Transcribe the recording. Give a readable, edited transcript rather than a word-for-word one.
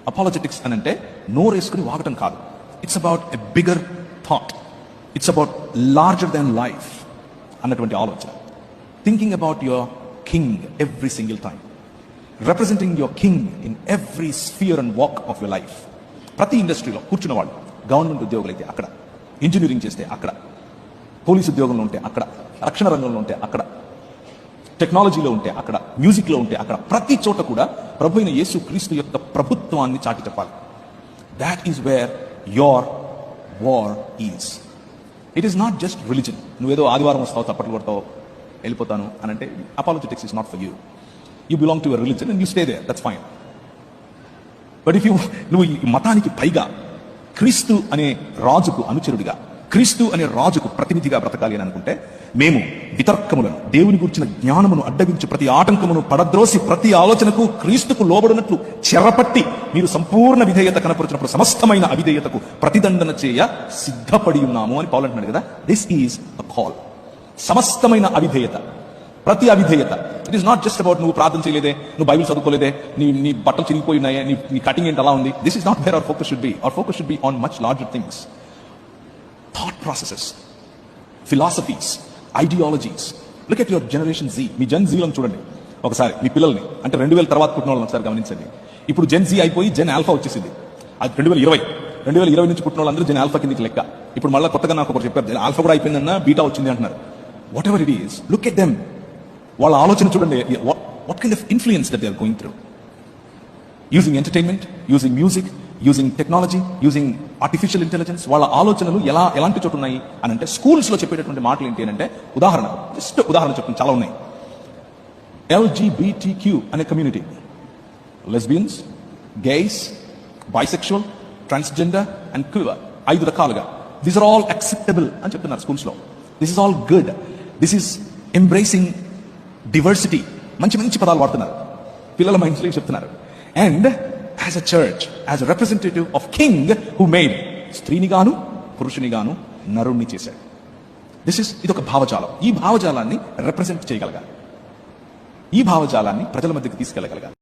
Apologetics అని అంటే నోరేసుకుని వాగటం కాదు. It's about a bigger thought, it's about larger than life అన్నటువంటి ఆలోచన. Thinking about your king every single time, representing your king in every sphere and walk of your life. ప్రతి ఇండస్ట్రీలో కూర్చున్న వాళ్ళు, government ఉద్యోగులైతే అక్కడ, ఇంజనీరింగ్ చేస్తే అక్కడ, పోలీసు ఉద్యోగంలో ఉంటే అక్కడ, రక్షణ రంగంలో ఉంటే అక్కడ, టెక్నాలజీలో ఉంటే అక్కడ, మ్యూజిక్లో ఉంటే అక్కడ, ప్రతి చోట కూడా ప్రభు అయిన యేసు క్రీస్తు యొక్క ప్రభుత్వాన్ని చాటి చెప్పాలి. That is where your war is. It is not just religion. నువ్వేదో ఆదివారం వస్తావు, చప్పట్లు కొడతావు, వెళ్ళిపోతాను అని అంటే apologetics is not for you. You belong to your religion and you stay there, that's fine. But if నువ్వు ఈ మతానికి పైగా క్రీస్తు అనే రాజుకు అనుచరుడిగా, క్రీస్తు అనే రాజుకు ప్రతినిధిగా బ్రతకాలి అని అనుకుంటే, మేము వితర్కములను, దేవుని గురించిన జ్ఞానమును అడ్డగించి ప్రతి ఆటంకమును పడద్రోసి ప్రతి ఆలోచనకు క్రీస్తుకు లోబడినట్లు చెరపట్టి మీరు సంపూర్ణ విధేయత కనపరుచినప్పుడు సమస్తమైన అవిధేయతకు ప్రతిదండన చేయ సిద్ధపడి ఉన్నాము అని పౌలు అంటున్నాడు కదా. This is a call. సమస్తమైన అవిధేయత, ప్రతి అవిధేయత. It is not just about నువ్వు ప్రార్థన చేయలేదే, నువ్వు బైబిల్ చదువుకోలేదే, నీ బట్టలు చిరిగిపోయి ఉన్నాయే, నీ కటింగ్ ఏంటి అలా ఉంది. This is not where our focus should be. Our focus should be on much larger things. Thought processes, philosophies, ideologies. Look at your generation Z. మీ జన్ జీలను చూడండి ఒకసారి, మీ పిల్లల్ని, అంటే 2000 తర్వాత పుట్టిన వాళ్ళని ఒకసారి గమనించండి. ఇప్పుడు జెన్ జీ అయిపోయి జెన్ ఆల్ఫా వచ్చేసింది. అది 2020 నుంచి పుట్టిన వాళ్ళందరూ జెన్ ఆల్ఫా కిందకి లెక్క. ఇప్పుడు మళ్ళీ కొత్తగా నాకు ఒకటి చెప్పారు, జెన్ ఆల్ఫా కూడా అయిపోయిందన్న, బీటా వచ్చింది అంటున్నారు. Whatever it is, look at them. వాళ్ళ ఆలోచన చూడండి. What kind of influence that they are going through, using entertainment, using music, using technology, using artificial intelligence. వాళ్ళ ఆలోచనలు ఎలాంటి చోటు ఉన్నాయి అని అంటే, స్కూల్స్ లో చెప్పేటటువంటి మాటలు ఏంటి అని అంటే, జస్ట్ ఉదాహరణ చెప్పండి, చాలా ఉన్నాయి. LGBTQ అనే community, lesbians, gays, bisexual, transgender and queer, 5 రకాలుగా. దీస్ ఆర్ ఆల్ యాక్సెప్టబుల్ అని చెప్తున్నారు స్కూల్స్ లో. This is all good. This is embracing diversity. మంచి మంచి పదాలు వాడుతున్నారు, పిల్లల మైండ్స్ లో చెప్తున్నారు. And as a church, as a representative of king who made, స్త్రీని గాను పురుషుని గాను నరుణ్ణి చేశాడు. ఇది ఒక భావజాలం. ఈ భావజాలాన్ని రిప్రజెంట్ చేయగలగాలి, ఈ భావజాలాన్ని ప్రజల మధ్యకి తీసుకెళ్ళగలగాలి.